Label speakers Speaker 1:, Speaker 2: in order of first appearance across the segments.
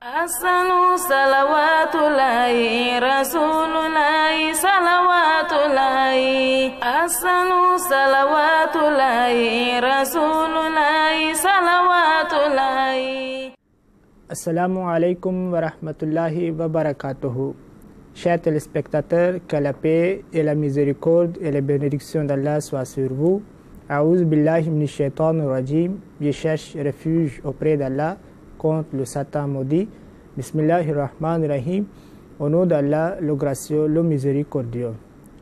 Speaker 1: Assalamu salawatullahi rasulullahi salawatullahi. Assalamu salawatullahi rasulullahi salawatullahi.
Speaker 2: Assalamu alaikum wa rahmatullahi wa barakatuhu. Chers téléspectateurs, que la paix et la miséricorde et la bénédiction d'Allah soient sur vous. A'ouz billahi minash shaitanir rajim. Je cherche refuge auprès d'Allah contre le Satan maudit. Bismillahirrahmanirrahim. Au nom d'Allah, le gracieux, le miséricordieux.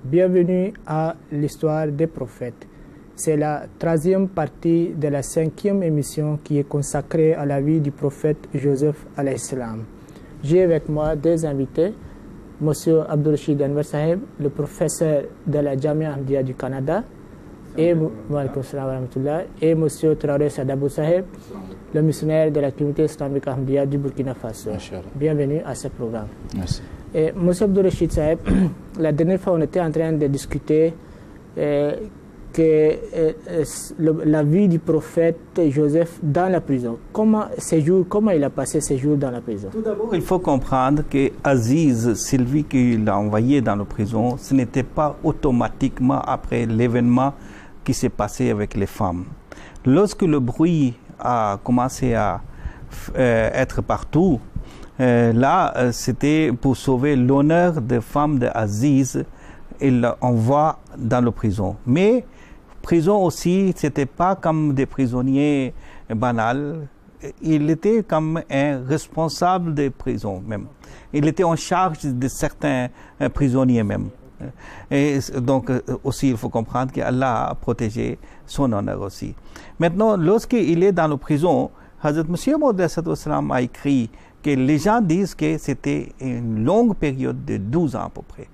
Speaker 2: Bienvenue à l'histoire des prophètes. C'est la 13e partie de la 5e émission qui est consacrée à la vie du prophète Joseph alayhi salam. J'ai avec moi deux invités, Monsieur Abdul Rashid Anwar Saheb, le professeur de la Jamia Ahmadiyya du Canada, et Monsieur Traoré Sadabou Saheb, le missionnaire de la communauté islamique Ahmadiyya du Burkina Faso. Bienvenue à ce programme.
Speaker 3: Merci.
Speaker 2: Et Monsieur Abdul Rashid Saheb, la dernière fois on était en train de discuter la vie du prophète Joseph dans la prison. Comment il a passé ces jours dans la prison?
Speaker 3: Tout d'abord, il faut comprendre que Aziz, Sylvie qui l'a envoyé dans la prison, ce n'était pas automatiquement après l'événement qui s'est passé avec les femmes. Lorsque le bruit a commencé à être partout, là, c'était pour sauver l'honneur des femmes d'Aziz, il l'envoie dans la prison. Mais prison aussi, c'était pas comme des prisonniers banals. Il était comme un responsable des prisons même. Il était en charge de certains prisonniers même. Et donc aussi, il faut comprendre qu'Allah a protégé son honneur aussi. Maintenant, lorsqu'il est dans la prison, Hazrat Masih Maud a écrit que les gens disent que c'était une longue période de 12 ans à peu près.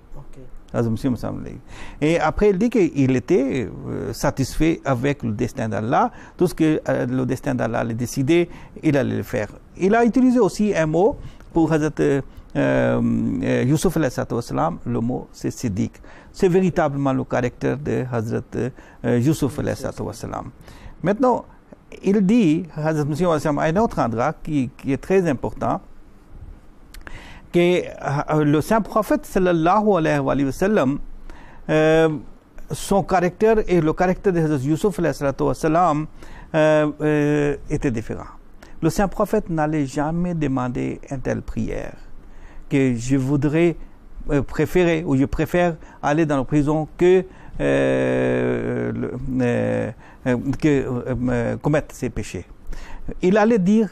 Speaker 3: Et après, il dit qu'il était satisfait avec le destin d'Allah. Tout ce que le destin d'Allah allait décider, il allait le faire. Il a utilisé aussi un mot pour Hazrat Yusuf alayhi salam, le mot c'est Siddiq. C'est véritablement le caractère de Hazrat Yusuf alayhi salam. Maintenant, il dit, Hazrat Masih alayhi salam, un autre endroit qui est très important, que le saint prophète sallallahu alayhi wa sallam, son caractère et le caractère de Hazrat Yusuf alayhi salam était différent. Le saint prophète n'allait jamais demander une telle prière, que je voudrais préférer ou je préfère aller dans la prison que commettre ces péchés. Il allait dire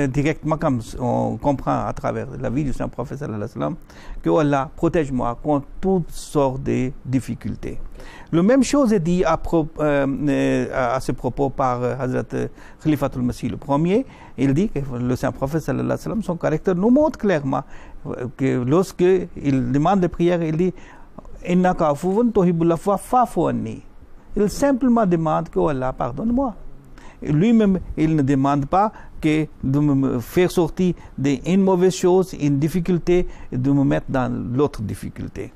Speaker 3: directement, comme on comprend à travers la vie du saint prophète sallallahu alayhi wa sallam, que Allah protège-moi contre toutes sortes de difficultés. La même chose est dit à ce propos par Hazrat Khalifatul Masih le premier. Il dit que le saint prophète sallallahu alayhi wa sallam, son caractère nous montre clairement que lorsque il demande des prières, il dit Innaka afuwun tuhibbul afwa fa'fu anni. Il simplement demande que Allah pardonne-moi. Lui-même, il ne demande pas que de me faire sortir d'une mauvaise chose, une difficulté, et de me mettre dans l'autre difficulté.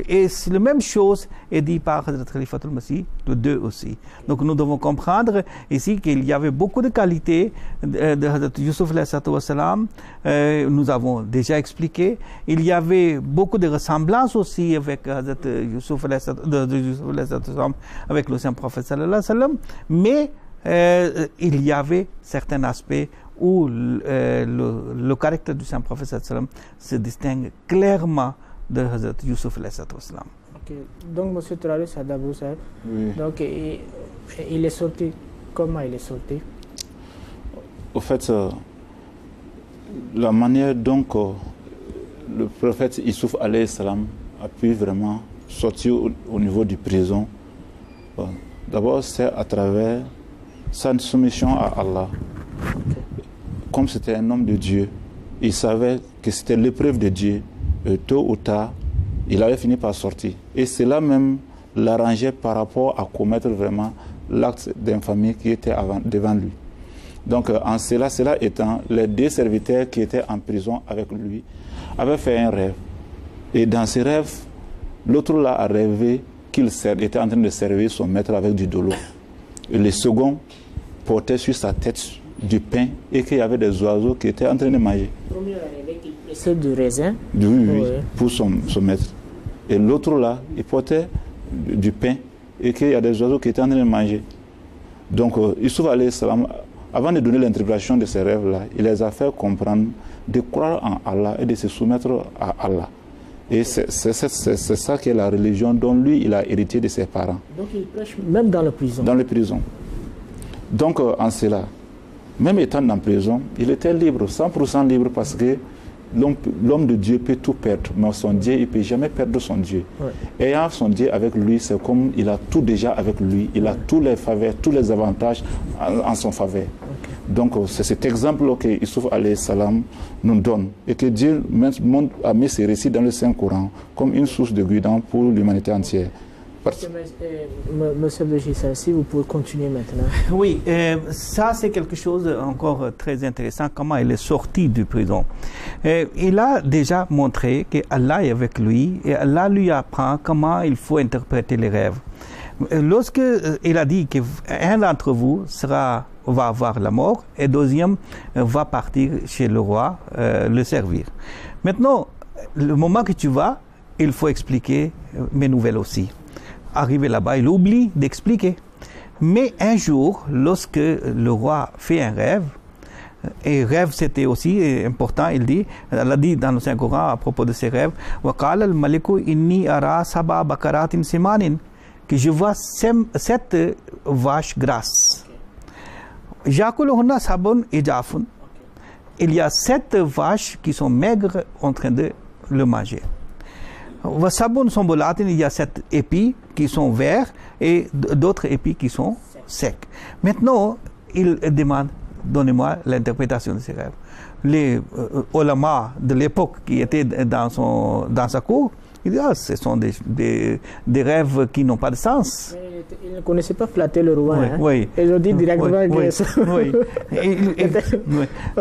Speaker 3: Et c'est la même chose est dit par Hazrat Khalifatul Masih, les deux aussi. Donc nous devons comprendre ici qu'il y avait beaucoup de qualités de Hazrat Yusuf alayhi salam. Nous avons déjà expliqué. Il y avait beaucoup de ressemblances aussi avec Hazrat Yusuf alayhi salam, avec le saint prophète sallallahu alayhi wa sallam. Mais il y avait certains aspects où le caractère du saint prophète sallallahu alayhi wa sallam se distingue clairement de Hazrat Yusuf alayhi salam.
Speaker 2: Donc, M. Traoré Sadabou Saheb, donc il est sorti. Comment il est sorti?
Speaker 4: Au fait, la manière dont le prophète Yusuf alayhi salam a pu vraiment sortir au niveau du prison, d'abord c'est à travers sa soumission à Allah. Comme c'était un homme de Dieu, il savait que c'était l'épreuve de Dieu. Tôt ou tard, il avait fini par sortir. Et cela même l'arrangeait par rapport à commettre vraiment l'acte d'infamie qui était devant lui. Donc en cela étant, les deux serviteurs qui étaient en prison avec lui avaient fait un rêve. Et dans ce rêve, l'autre là a rêvé qu'il était en train de servir son maître avec du dolo. Et le second portait sur sa tête du pain et qu'il y avait des oiseaux qui étaient en train de manger.
Speaker 2: premier arrivé qui pressait du raisin.
Speaker 4: Oui, pour son maître. Et l'autre là, il portait du pain et qu'il y a des oiseaux qui étaient en train de manger. Donc, Youssouf alayhi salam, avant de donner l'interprétation de ces rêves-là, il les a fait comprendre de croire en Allah et de se soumettre à Allah. Et c'est ça qui est la religion dont lui, il a hérité de ses parents.
Speaker 2: Donc il prêche même dans la prison.
Speaker 4: Dans les prisons. Donc en cela, même étant en prison, il était libre, 100% libre, parce que l'homme de Dieu peut tout perdre, mais son Dieu, il ne peut jamais perdre son Dieu. Ouais. Ayant son Dieu avec lui, c'est comme il a tout déjà avec lui, il a tous les faveurs, tous les avantages en son faveur. Okay. Donc c'est cet exemple que Youssouf alayhi salam nous donne et que Dieu a mis ces récits dans le Saint-Coran comme une source de guidance pour l'humanité entière.
Speaker 2: Monsieur le Gissel, si vous pouvez continuer maintenant.
Speaker 3: Oui, ça c'est quelque chose encore très intéressant, comment il est sorti du prison. Il a déjà montré que Allah est avec lui et Allah lui apprend comment il faut interpréter les rêves. Lorsque il a dit qu'un d'entre vous va avoir la mort et deuxième va partir chez le roi le servir. Maintenant, le moment que tu vas, il faut expliquer mes nouvelles aussi. Arrivé là-bas, il oublie d'expliquer. Mais un jour, lorsque le roi fait un rêve, et rêve c'était aussi important, il dit, Allah dit dans le Saint-Coran à propos de ses rêves, وَقَالَ الْمَلِكُ إِنِّي أَرَى سَبْعَ بَقَرَاتٍ سِمَانٍ, que je vois 7 vaches grasses. يَأْكُلُهُنَّ سَبْعٌ إِجَافٌ. Il y a 7 vaches qui sont maigres en train de le manger. Wasabun sombolatin, il y a 7 épis qui sont verts et d'autres épis qui sont secs. Maintenant, il demande, donnez-moi l'interprétation de ces rêves. Les ulama de l'époque qui étaient dans sa cour, il dit, ce sont des rêves qui n'ont pas de sens.
Speaker 2: Mais il ne connaissait pas flatter le roi.
Speaker 3: Oui,
Speaker 2: hein?
Speaker 3: Oui.
Speaker 2: Ils ont dit directement
Speaker 3: que...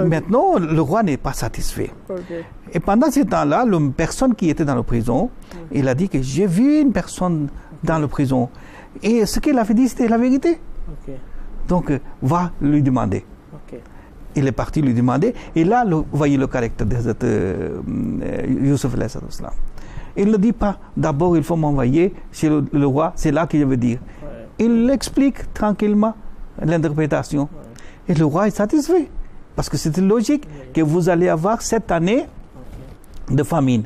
Speaker 3: Maintenant, le roi n'est pas satisfait. Okay. Et pendant ce temps-là, la personne qui était dans la prison, il a dit que j'ai vu une personne dans la prison. Et ce qu'il avait dit, c'était la vérité. Okay. Donc, va lui demander. Okay. Il est parti lui demander. Et là, voyez le caractère de Youssouf alayhi salam. Il ne dit pas, d'abord il faut m'envoyer chez le roi, c'est là que je veux dire. Ouais. Il explique tranquillement l'interprétation. Ouais. Et le roi est satisfait. Parce que c'était logique que vous allez avoir 7 années de famine.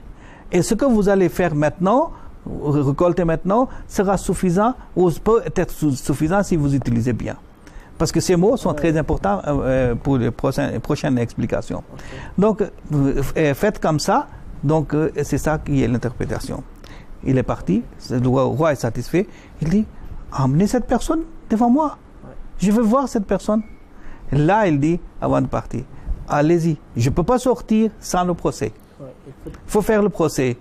Speaker 3: Et ce que vous allez faire maintenant, récolter maintenant, sera suffisant, ou peut être suffisant si vous utilisez bien. Parce que ces mots sont très importants pour les prochaines explications. Donc, faites comme ça. Donc, c'est ça qui est l'interprétation. Il est parti, le roi est satisfait. Il dit, emmenez cette personne devant moi. Je veux voir cette personne. Là, il dit, avant de partir, allez-y, je ne peux pas sortir sans le procès. Il faut faire le procès.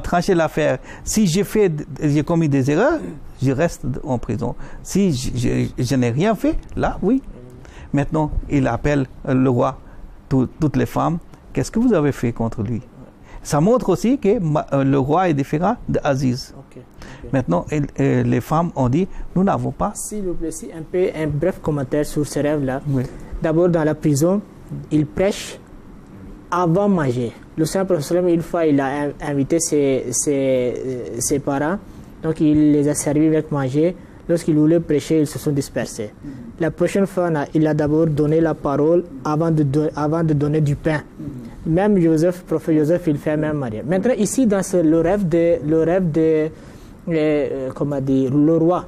Speaker 3: Trancher l'affaire. Si j'ai commis des erreurs, je reste en prison. Si je n'ai rien fait, là, oui. Maintenant, il appelle le roi, toutes les femmes. Qu'est-ce que vous avez fait contre lui? Ça montre aussi que le roi est différent d'Aziz. Okay. Maintenant, les femmes ont dit, nous n'avons pas.
Speaker 2: S'il vous plaît, un bref commentaire sur ce rêve-là. Oui. D'abord, dans la prison, il prêche avant manger. Le Saint-Prophète, une fois, il a invité ses parents, donc il les a servis avec manger. Lorsqu'il voulait prêcher, ils se sont dispersés. La prochaine fois, il a d'abord donné la parole avant de donner du pain. Même Joseph, prophète Joseph, il fait même marier. Maintenant, ici, dans le rêve de comment dire, le roi,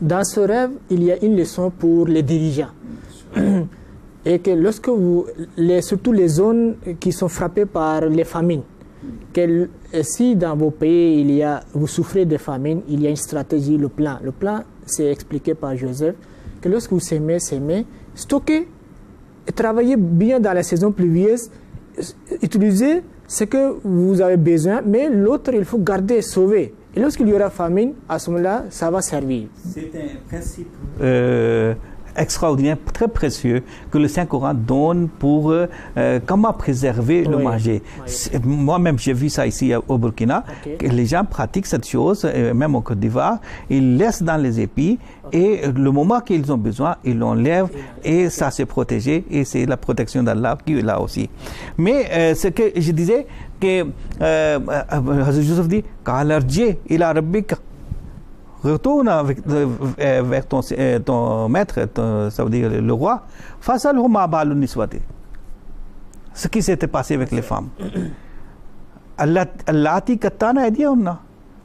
Speaker 2: dans ce rêve, il y a une leçon pour les dirigeants. Et que lorsque surtout les zones qui sont frappées par les famines, que si dans vos pays vous souffrez de famine, il y a une stratégie, le plan. Le plan, c'est expliqué par Joseph, que lorsque vous s'aimez, stockez, travaillez bien dans la saison pluvieuse, utilisez ce que vous avez besoin, mais l'autre, il faut garder, sauver. Et lorsqu'il y aura famine, à ce moment-là, ça va servir.
Speaker 3: C'est un principe extraordinaire, très précieux, que le Saint-Coran donne pour comment préserver le manger. Moi-même, j'ai vu ça ici au Burkina, que les gens pratiquent cette chose, même au Côte d'Ivoire, ils laissent dans les épis et le moment qu'ils ont besoin, ils l'enlèvent et ça c'est protégé et c'est la protection d'Allah qui est là aussi. Mais ce que je disais, que Hazrat Yusuf dit, ila rabbika, retourne vers ton maître, ça veut dire le roi, fasalhu ma balu niswati. Ce qui s'était passé avec les femmes. Allati kattana aydiyahunna,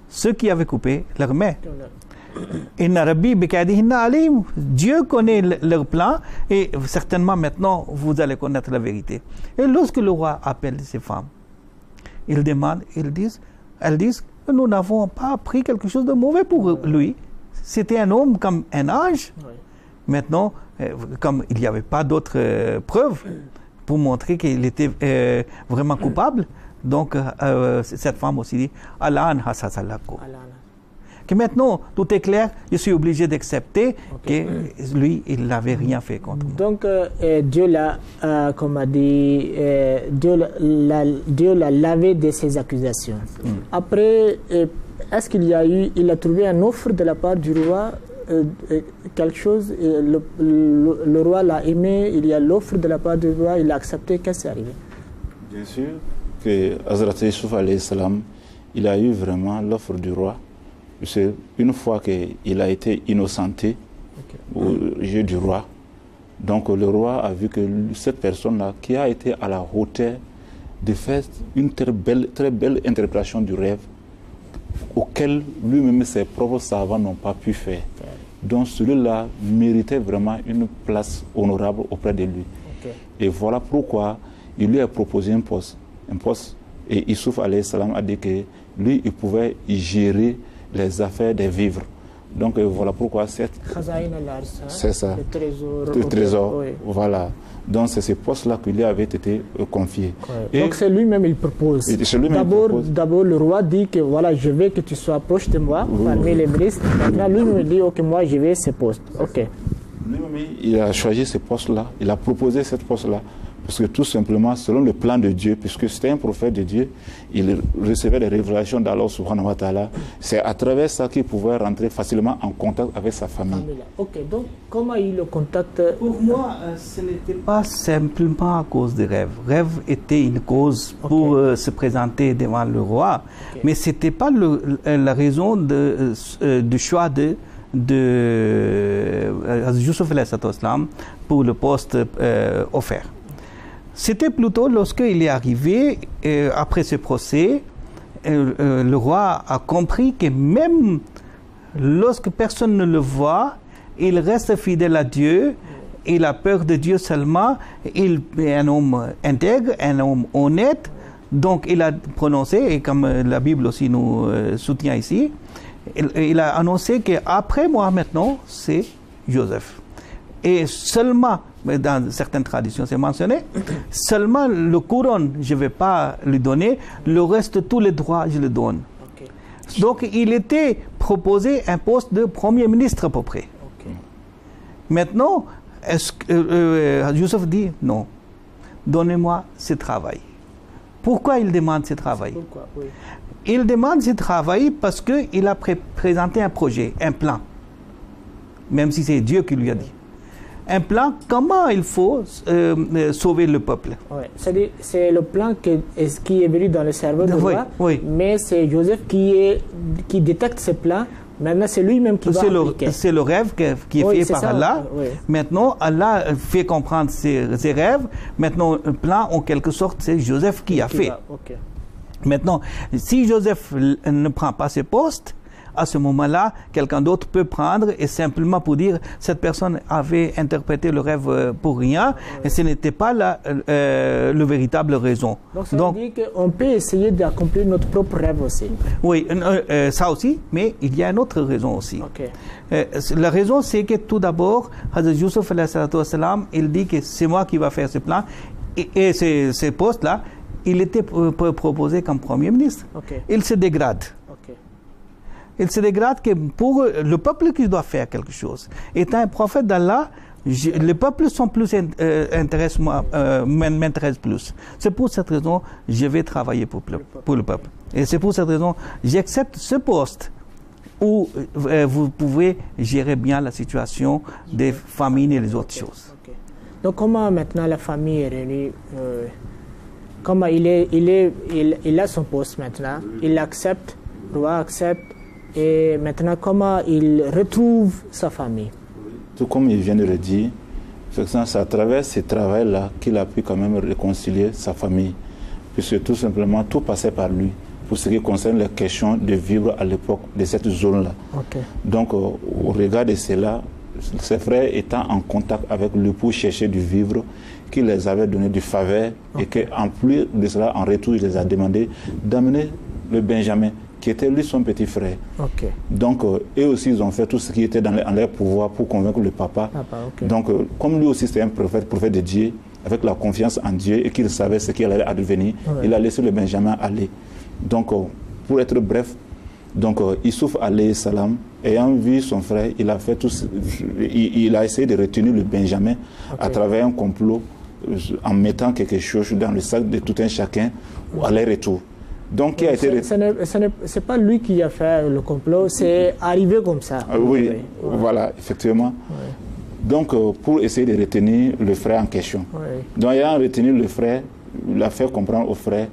Speaker 3: ceux qui avaient coupé leurs mains. Inna rabbi bikadihinna alim. Dieu connaît leur plan et certainement maintenant vous allez connaître la vérité. Et lorsque le roi appelle ces femmes, il demande, elles disent, nous n'avons pas appris quelque chose de mauvais pour lui. C'était un homme comme un ange. Maintenant, comme il n'y avait pas d'autres preuves pour montrer qu'il était vraiment coupable, donc cette femme aussi dit, Allah an hasasallako. Que maintenant, tout est clair, je suis obligé d'accepter que lui, il n'avait rien fait contre moi.
Speaker 2: Donc, Dieu l'a, comme a dit, Dieu l'a lavé de ses accusations. Après, est-ce qu'il a trouvé une offre de la part du roi, quelque chose, le roi l'a aimé, il y a l'offre de la part du roi, il a accepté, qu'est-ce qui est arrivé?
Speaker 4: Bien sûr que Hazrat Yusuf alayhi salam, il a eu vraiment l'offre du roi. Une fois qu'il a été innocenté aux yeux du roi, donc le roi a vu que cette personne-là, qui a été à la hauteur de faire une très belle interprétation du rêve, auquel lui-même ses propres savants n'ont pas pu faire. Donc celui-là méritait vraiment une place honorable auprès de lui. Et voilà pourquoi il lui a proposé un poste. Et Yusuf alayhi salam a dit que lui, il pouvait y gérer les affaires des vivres. Donc voilà pourquoi c'est ça, le trésor. Voilà. Donc c'est ce poste-là qui lui avait été confié.
Speaker 2: Et donc c'est lui-même il propose. D'abord le roi dit que voilà, je veux que tu sois proche de moi parmi les ministres. Maintenant lui-même dit ok, moi je veux ce poste.
Speaker 4: Lui-même il a choisi ce poste-là, il a proposé ce poste-là. Parce que tout simplement, selon le plan de Dieu, puisque c'était un prophète de Dieu, il recevait des révélations d'Allah subhanahu wa ta'ala. C'est à travers ça qu'il pouvait rentrer facilement en contact avec sa famille.
Speaker 2: Donc comment il le contacte?
Speaker 3: Pour moi, ce n'était pas simplement à cause des rêves. Rêve était une cause pour se présenter devant le roi, mais ce n'était pas la raison du choix de Yusuf alayhi salam pour le poste offert. C'était plutôt lorsqu'il est arrivé, après ce procès, le roi a compris que même lorsque personne ne le voit, il reste fidèle à Dieu, il a peur de Dieu seulement, il est un homme intègre, un homme honnête, donc il a prononcé, et comme la Bible aussi nous soutient ici, il a annoncé qu'après moi maintenant, c'est Joseph. Et seulement, dans certaines traditions c'est mentionné, seulement le couronne je ne vais pas lui donner, le reste, tous les droits je le donne. Donc il était proposé un poste de premier ministre à peu près. Maintenant, est-ce que Youssef dit non, donnez-moi ce travail. Pourquoi il demande ce travail? Il demande ce travail parce qu'il a présenté un projet, un plan, même si c'est Dieu qui lui a dit. Un plan, comment il faut sauver le peuple.
Speaker 2: C'est le plan qui est venu dans le cerveau du roi, mais c'est Joseph qui détecte ce plan. Maintenant, c'est lui-même qui va appliquer.
Speaker 3: C'est le rêve qui est fait par Allah. Maintenant, Allah fait comprendre ses rêves. Maintenant, le plan, en quelque sorte, c'est Joseph qui a fait. Maintenant, si Joseph ne prend pas ce poste, à ce moment-là, quelqu'un d'autre peut prendre et simplement pour dire cette personne avait interprété le rêve pour rien et ce n'était pas le véritable raison.
Speaker 2: Donc ça veut dire qu'on peut essayer d'accomplir notre propre rêve aussi.
Speaker 3: Oui, ça aussi, mais il y a une autre raison aussi. La raison, c'est que tout d'abord, Hazrat Yusuf il dit que c'est moi qui va faire ce plan et ces postes-là, il était proposé comme Premier ministre. Il se dégrade. Il se dégrade que pour le peuple qui doit faire quelque chose. Étant un prophète d'Allah, les peuples sont plus m'intéressent plus. C'est pour cette raison je vais travailler pour le peuple. Et c'est pour cette raison j'accepte ce poste où vous pouvez gérer bien la situation des famines et les autres choses.
Speaker 2: Okay. Donc comment maintenant la famille est réunie? Comment il a son poste maintenant, il accepte, le roi accepte, et maintenant comment il retrouve sa famille?
Speaker 4: Tout comme il vient de le dire, c'est à travers ce travail-là qu'il a pu quand même réconcilier sa famille, puisque tout simplement tout passait par lui, pour ce qui concerne les questions de vivre à l'époque de cette zone-là. Okay. Donc au regard de cela, ses frères étant en contact avec lui pour chercher du vivre, qui les avait donné du faveur, et qu'en plus de cela, en retour, il les a demandé d'amener le Benjamin, qui était lui son petit frère. Okay. Donc, eux aussi, ils ont fait tout ce qui était en leur pouvoir pour convaincre le papa. Donc, comme lui aussi, c'était un prophète de Dieu, avec la confiance en Dieu, et qu'il savait ce qui allait advenir, il a laissé le Benjamin aller. Donc, pour être bref, donc Youssouf alayhi salam, ayant vu son frère, il a fait il a essayé de retenir le Benjamin à travers un complot, en mettant quelque chose dans le sac de tout un chacun à aller-retour. Donc,
Speaker 2: c'est pas lui qui a fait le complot, c'est arrivé comme ça.
Speaker 4: Oui, voilà, effectivement. Donc, pour essayer de retenir le frère en question. Donc, ayant retenu le frère, il a fait comprendre au frère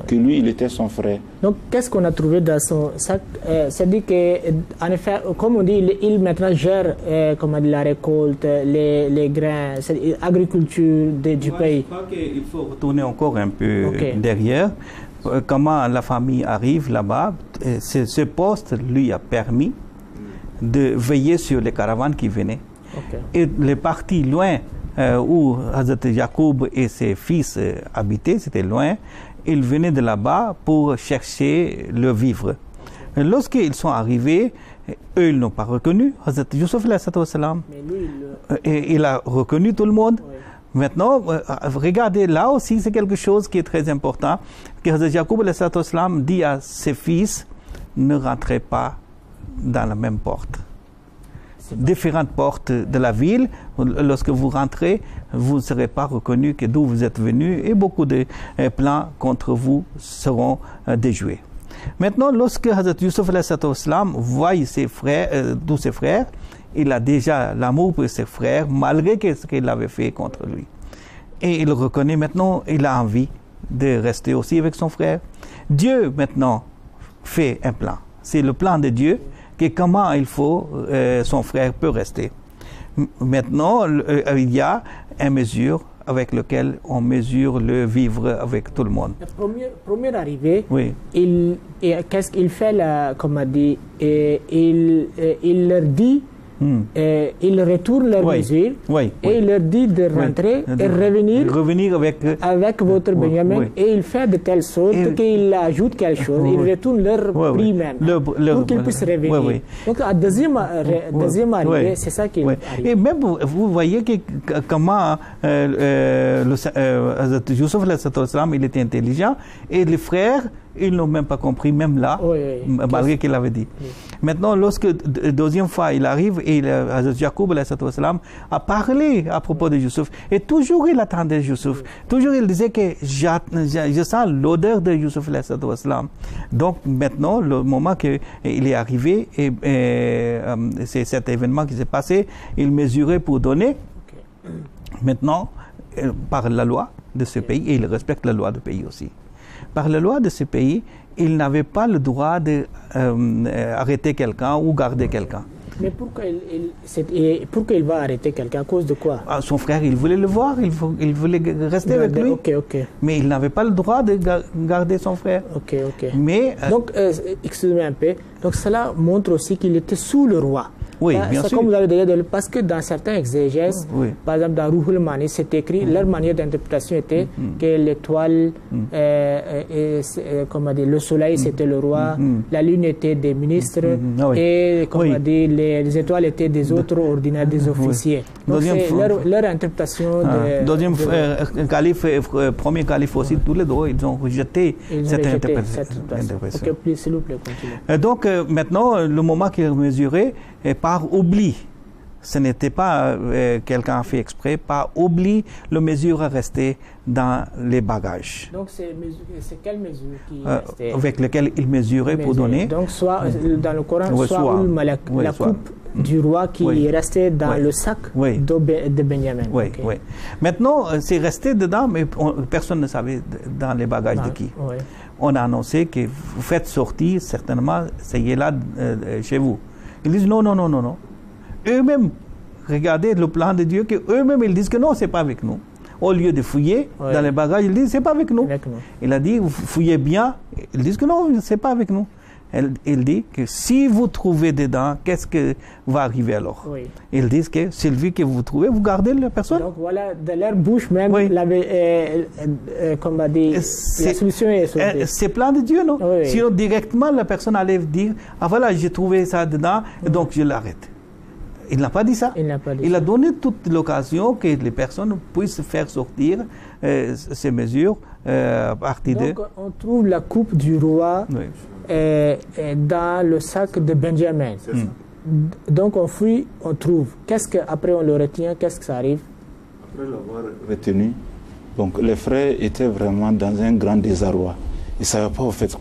Speaker 4: que lui, il était son frère.
Speaker 2: Donc, qu'est-ce qu'on a trouvé dans son sac? C'est-à-dire qu'en effet, comme on dit, il maintenant gère comment dire, la récolte, les grains, l'agriculture du pays.
Speaker 3: Je crois qu'il faut retourner encore un peu derrière. Comment la famille arrive là-bas, ce poste lui a permis de veiller sur les caravanes qui venaient. Et les parties loin où Hazrat Jacob et ses fils habitaient, c'était loin, ils venaient de là-bas pour chercher le vivre. Lorsqu'ils sont arrivés, eux, ils n'ont pas reconnu Hazrat Youssouf, et il a reconnu tout le monde. Maintenant, regardez, là aussi, c'est quelque chose qui est très important, que Hazrat Jacob dit à ses fils, ne rentrez pas dans la même porte. Différentes portes de la ville, lorsque vous rentrez, vous ne serez pas reconnu que d'où vous êtes venu, et beaucoup de plans contre vous seront déjoués. Maintenant, lorsque Hazrat Youssouf voit ses frères, tous ses frères, il a déjà l'amour pour ses frères, malgré ce qu'il avait fait contre lui. Et il reconnaît maintenant, il a envie de rester aussi avec son frère. Dieu, maintenant, fait un plan. C'est le plan de Dieu, que comment son frère peut rester. Maintenant, il y a une mesure avec laquelle on mesure le vivre avec tout le monde.
Speaker 2: La première arrivée, qu'est-ce qu'il fait là, comme a dit, il leur dit, il retourne leur mesure et il leur dit de rentrer et revenir avec votre Benjamin, et il fait de telle sorte qu'il ajoute quelque chose, il retourne leur prix même pour qu'ils puissent revenir. Donc à deuxième arrivée, c'est ça qui arrive.
Speaker 3: Et même vous voyez comment Youssouf il était intelligent, et les frères, ils n'ont même pas compris, même là, malgré qu'il avait dit. Maintenant, lorsque deuxième fois il arrive, et Jacob a parlé à propos de Youssouf, et toujours il attendait Youssouf. Toujours il disait que je sens l'odeur de Youssouf. Donc maintenant, le moment qu'il est arrivé, et c'est cet événement qui s'est passé, il mesurait pour donner. Maintenant, par la loi de ce pays, et il respecte la loi du pays aussi. Par la loi de ce pays, il n'avait pas le droit d'arrêter quelqu'un ou garder quelqu'un.
Speaker 2: Mais pourquoi il va arrêter quelqu'un? À cause de quoi?
Speaker 3: Son frère, il voulait le voir, il voulait rester avec lui. Mais il n'avait pas le droit de garder son frère. Mais,
Speaker 2: donc, excusez-moi un peu. Donc, cela montre aussi qu'il était sous le roi.
Speaker 3: Oui, bien sûr.
Speaker 2: Comme vous avez déjà dit, parce que dans certains exégèses, par exemple dans Ruhul Mani, c'est écrit, leur manière d'interprétation était que l'étoile, comment dire, le soleil c'était le roi, la lune était des ministres, et comment dire, les étoiles étaient des autres ordinaires, des officiers. Donc c'est leur interprétation.
Speaker 3: Deuxième calife, premier calife aussi, tous les deux, ils ont rejeté cette interprétation.
Speaker 2: S'il vous plaît, continuez.
Speaker 3: Donc maintenant, le moment qu'il mesurait, par oubli, ce n'était pas quelqu'un fait exprès, pas oublie le mesure à rester dans les bagages.
Speaker 2: Donc c'est quelle mesure qui restait
Speaker 3: avec lequel il mesurait pour donner.
Speaker 2: Donc soit dans le Coran, soit Malak, la coupe du roi qui restait dans le sac de Benjamin.
Speaker 3: Oui, oui. Maintenant, c'est resté dedans, mais personne ne savait dans les bagages de qui. On a annoncé que vous faites sortir certainement, ça y est là chez vous. Ils disent non, non, non, non, non. Eux-mêmes, regardez le plan de Dieu, que eux-mêmes ils disent que non, c'est pas avec nous. Au lieu de fouiller dans les bagages, ils disent c'est pas avec nous. Il a dit, vous fouillez bien. Ils disent que non, c'est pas avec nous. Il dit que si vous trouvez dedans, qu'est-ce que va arriver alors? Ils disent que celui que vous trouvez, vous gardez la personne.
Speaker 2: Donc voilà, de leur bouche même, comme on dit, la solution est sortie.
Speaker 3: C'est plan de Dieu, non? Sinon, directement, la personne allait dire, ah voilà, j'ai trouvé ça dedans, donc je l'arrête. Il n'a pas dit ça. Il a donné toute l'occasion que les personnes puissent faire sortir ces mesures à partir de...
Speaker 2: Donc, on trouve la coupe du roi dans le sac de Benjamin. Donc, on fouille, on trouve. Après on le retient, qu'est-ce que ça arrive?
Speaker 4: Après l'avoir retenu, donc les frères étaient vraiment dans un grand désarroi. Ils ne savaient pas au fait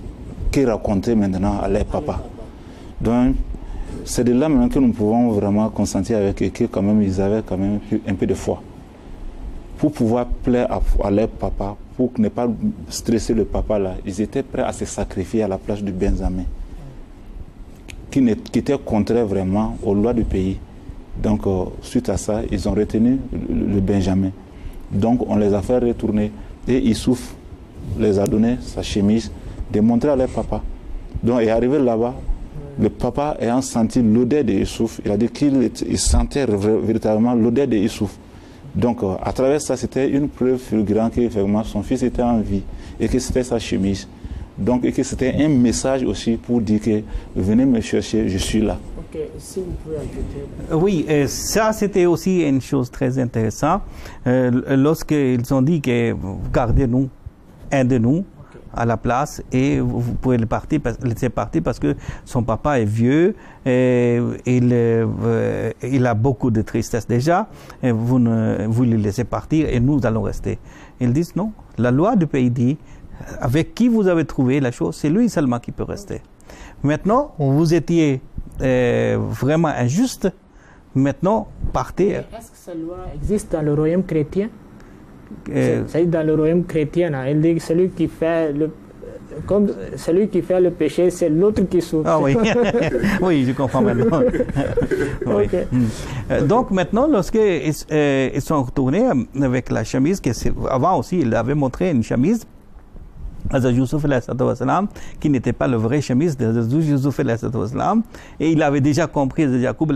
Speaker 4: qu'ils racontaient maintenant à leur papa. Donc, c'est de là maintenant que nous pouvons vraiment consentir avec eux que quand même ils avaient quand même un peu de foi pour pouvoir plaire à leur papa, pour ne pas stresser le papa là. Ils étaient prêts à se sacrifier à la place du Benjamin qui était contraire vraiment aux lois du pays. Donc suite à ça, ils ont retenu le Benjamin. Donc on les a fait retourner et Issouf les a donné sa chemise de montrer à leur papa. Donc il est arrivé là-bas. Le papa ayant senti l'odeur de Issouf, il a dit qu'il sentait véritablement l'odeur de Issouf. Donc, à travers ça, c'était une preuve fulgurante que vraiment, son fils était en vie et que c'était sa chemise. Donc, et que c'était un message aussi pour dire que venez me chercher, je suis là.
Speaker 2: Ok, si vous pouvez ajouter.
Speaker 3: Oui, ça c'était aussi une chose très intéressante. Lorsqu'ils ont dit que vous gardez-nous, un de nous, à la place et vous pouvez laisser partir parce que son papa est vieux et il a beaucoup de tristesse déjà et vous le laissez partir et nous allons rester. Ils disent non, la loi du pays dit avec qui vous avez trouvé la chose, c'est lui seulement qui peut rester. Maintenant, vous étiez vraiment injuste, maintenant partez.
Speaker 2: Est-ce que cette loi existe dans le royaume chrétien? C'est dans le royaume chrétien, hein. Il dit que celui qui fait le péché, c'est l'autre qui souffre.
Speaker 3: Ah oui, oui, je comprends maintenant. Oui. Donc maintenant, lorsqu'ils sont retournés avec la chemise, avant aussi, il avait montré une chemise Hazrat Yusuf qui n'était pas le vrai chemise de Hazrat Yusuf et il avait déjà compris Hazrat Jacob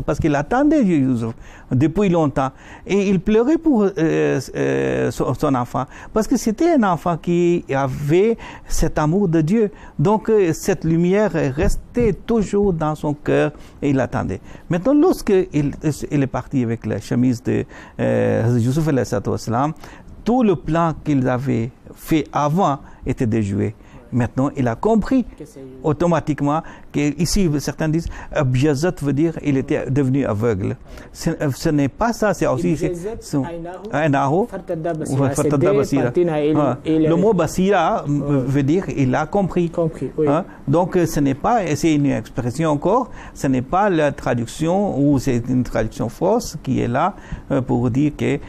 Speaker 3: parce qu'il attendait Yusuf depuis longtemps et il pleurait pour son enfant parce que c'était un enfant qui avait cet amour de Dieu, donc cette lumière restait toujours dans son cœur et il attendait. Maintenant lorsqu'il est parti avec la chemise de Hazrat Yusuf tout le plan qu'il avait fait avant était déjoué. Maintenant, il a compris automatiquement que ici certains disent Abjazat veut dire il était devenu aveugle. Ce n'est pas ça, c'est aussi Ainahu. Le mot Basira veut dire il a compris. Donc ce n'est pas, c'est une expression encore, ce n'est pas la traduction ou c'est une traduction fausse qui est là pour dire que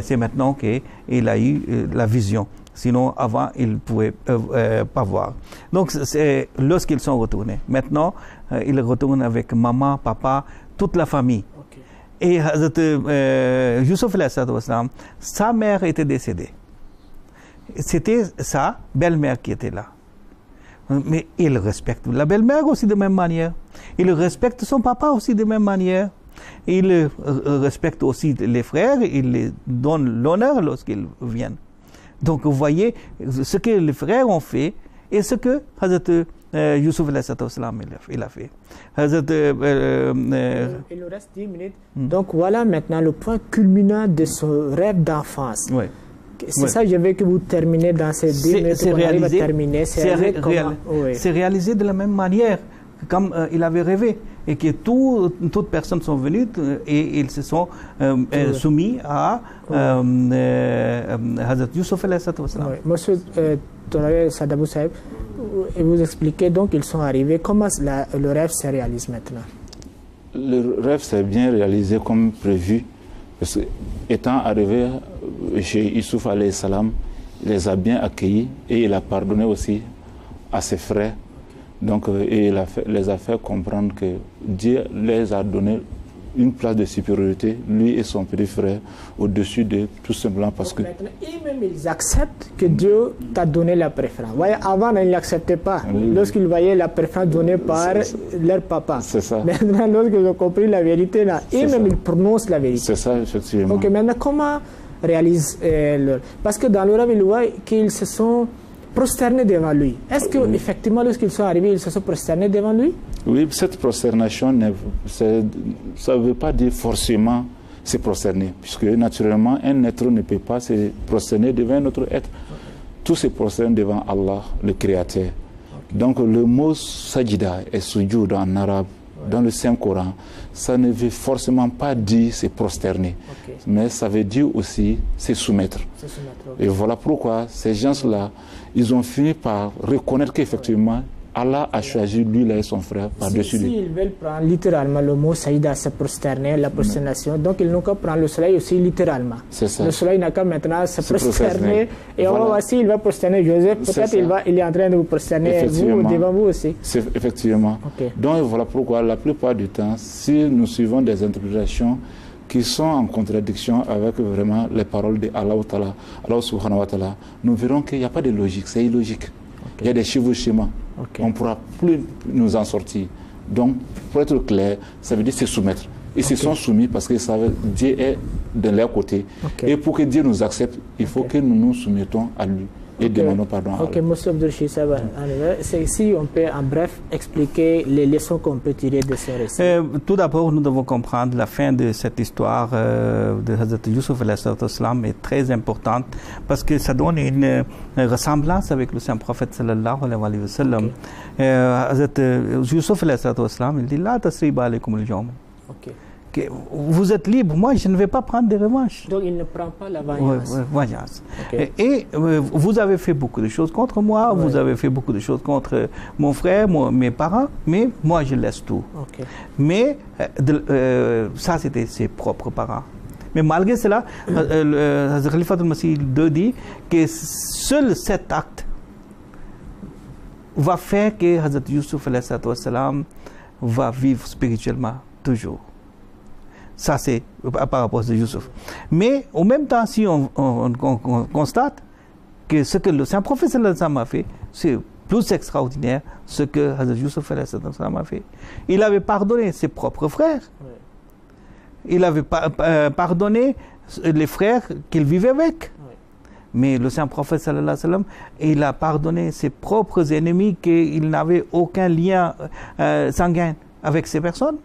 Speaker 3: c'est maintenant qu'il a eu la vision. Sinon, avant, ils ne pouvaient pas voir. Donc, c'est lorsqu'ils sont retournés. Maintenant, ils retournent avec maman, papa, toute la famille. Et Yusuf, sa mère était décédée. C'était sa belle-mère qui était là. Mais il respecte la belle-mère aussi de même manière. Il respecte son papa aussi de même manière. Il respecte aussi les frères. Il les donne l'honneur lorsqu'ils viennent. Donc, vous voyez ce que les frères ont fait et ce que Hazrat Yusuf il a fait.
Speaker 2: Il nous reste 10 minutes. Donc, voilà maintenant le point culminant de ce rêve d'enfance. C'est ça, je veux que vous terminez dans ces 10 minutes.
Speaker 3: C'est réalisé de la même manière comme il avait rêvé, et que toutes personnes sont venues et ils se sont soumis à Hazrat Yusuf alayhi salam.
Speaker 2: Oui. Monsieur Sadabou Saïb, vous expliquez donc ils sont arrivés, comment le rêve se réalise maintenant?
Speaker 4: Le rêve s'est bien réalisé comme prévu, parce que étant arrivé chez Yusuf alayhi salam, il les a bien accueillis et il a pardonné aussi à ses frères. Donc, et il les a fait comprendre que Dieu les a donné une place de supériorité, lui et son petit frère, au-dessus de tout simplement parce que...
Speaker 2: Maintenant, eux-mêmes, ils acceptent que Dieu t'a donné la préférence. Voyez, avant, ils n'acceptaient pas.
Speaker 4: Oui.
Speaker 2: Lorsqu'ils voyaient la préférence donnée par leur papa.
Speaker 4: C'est ça.
Speaker 2: Maintenant, lorsqu'ils ont compris la vérité, eux-mêmes, ils prononcent la vérité.
Speaker 4: C'est ça, effectivement.
Speaker 2: Ok, maintenant, comment réalisent leur... Parce que dans le rêve, ils voient qu'ils se sont prosternés devant lui. Est-ce qu'effectivement, lorsqu'ils sont arrivés, ils se sont prosternés devant lui?
Speaker 4: Oui, cette prosternation, ça ne veut pas dire forcément se prosterner, puisque naturellement, un être ne peut pas se prosterner devant un autre être. Tout se prosterne devant Allah, le Créateur. Donc le mot sajida et sujoud en arabe, dans le Saint-Coran, ça ne veut forcément pas dire se prosterner, mais ça veut dire aussi se soumettre. Et voilà pourquoi ces gens-là, ils ont fini par reconnaître qu'effectivement, Allah a choisi lui et son frère par-dessus lui.
Speaker 2: S'ils veulent prendre littéralement le mot saïda, se prosterner, la prosternation, donc ils n'ont qu'à prendre le soleil aussi littéralement.
Speaker 4: C'est ça.
Speaker 2: Le soleil n'a qu'à maintenant se prosterner. Et on va voir s'il va prosterner Joseph, peut-être il est en train de vous prosterner vous, devant vous aussi.
Speaker 4: Effectivement. Donc voilà pourquoi la plupart du temps, si nous suivons des interprétations qui sont en contradiction avec vraiment les paroles de Allah subhanahu wa ta'ala, nous verrons qu'il n'y a pas de logique, c'est illogique. Il y a des chevauchements. On ne pourra plus nous en sortir. Donc, pour être clair, ça veut dire se soumettre. Ils se sont soumis parce que Dieu est de leur côté. Et pour que Dieu nous accepte, il faut que nous nous soumettons à lui et demandons pardon à Allah.
Speaker 2: Monsieur Abdul-Rachid, si on peut en bref expliquer les leçons qu'on peut tirer de ce récit.
Speaker 3: Tout d'abord, nous devons comprendre la fin de cette histoire de Hazrat Yusuf est très importante parce que ça donne une ressemblance avec le saint prophète sallallahu alayhi wa sallam. Hazrat Yusuf il dit La tasriba alaykum al-yawm. Vous êtes libre, moi je ne vais pas prendre de revanche.
Speaker 2: Donc il ne prend pas la vengeance.
Speaker 3: Et vous avez fait beaucoup de choses contre moi, vous avez fait beaucoup de choses contre mon frère, mes parents, mais moi je laisse tout. Mais ça c'était ses propres parents. Mais malgré cela, le Khalifa al-Masih II dit que seul cet acte va faire que Hazrat Yusuf va vivre spirituellement toujours. Ça, c'est par rapport à Yusuf. Mais en même temps, si on constate que ce que le saint prophète a fait, c'est plus extraordinaire ce que Hazrat Yusuf a fait. Il avait pardonné ses propres frères. Il avait pardonné les frères qu'il vivait avec. Mais le saint prophète, il a pardonné ses propres ennemis qu'il n'avait aucun lien sanguin avec ces personnes.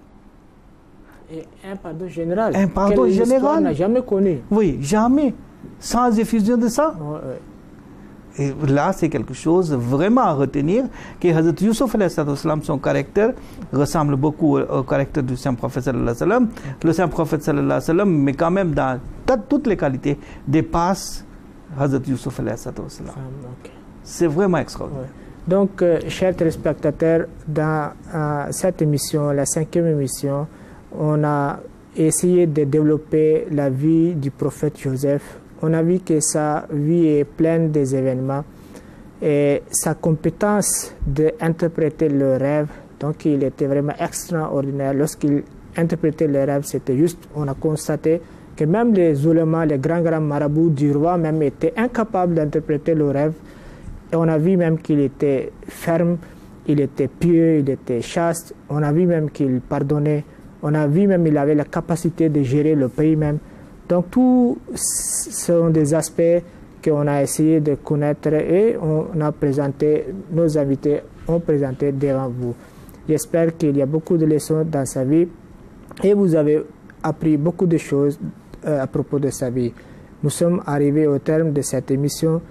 Speaker 2: Et un pardon général.
Speaker 3: Un pardon général.
Speaker 2: On n'a jamais connu.
Speaker 3: Oui, jamais. Sans effusion de ça. Et là, c'est quelque chose vraiment à retenir, que Hazrat Yusuf, son caractère ressemble beaucoup au caractère du saint prophète. Le saint prophète, mais quand même dans toutes les qualités, dépasse Hazrat Yusuf. C'est vraiment extraordinaire.
Speaker 2: Donc, chers téléspectateurs, dans cette émission, la 5e émission, on a essayé de développer la vie du prophète Joseph. On a vu que sa vie est pleine des événements et sa compétence d'interpréter le rêve, donc il était vraiment extraordinaire. Lorsqu'il interprétait le rêve, c'était juste, on a constaté que même les oulémas, les grands marabouts du roi même étaient incapables d'interpréter le rêve. Et on a vu même qu'il était ferme, il était pieux, il était chaste. On a vu même qu'il pardonnait. On a vu même qu'il avait la capacité de gérer le pays même. Donc, tous sont des aspects qu'on a essayé de connaître et on a présenté, nos invités ont présenté devant vous. J'espère qu'il y a beaucoup de leçons dans sa vie et vous avez appris beaucoup de choses à propos de sa vie. Nous sommes arrivés au terme de cette émission.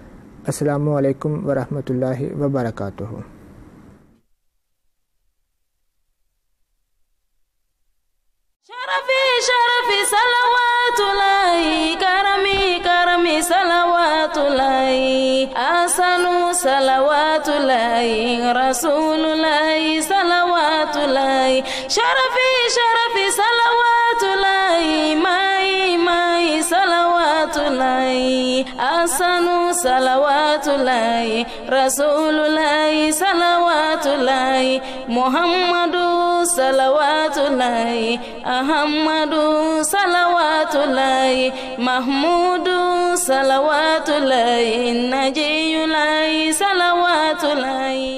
Speaker 2: Assalamu alaikum wa rahmatullahi wa barakatuhu.
Speaker 1: sharafi salawatullahi karami salawatullahi asanu salawatullahi rasulullahi salawatullahi sharafi salawatullahi mai salawatullahi asanu salawatullahi rasulullahi salawatullahi muhammadu salawatullahi ahmadu salawatullahi mahmudu salawatullahi najiyullahi salawatullahi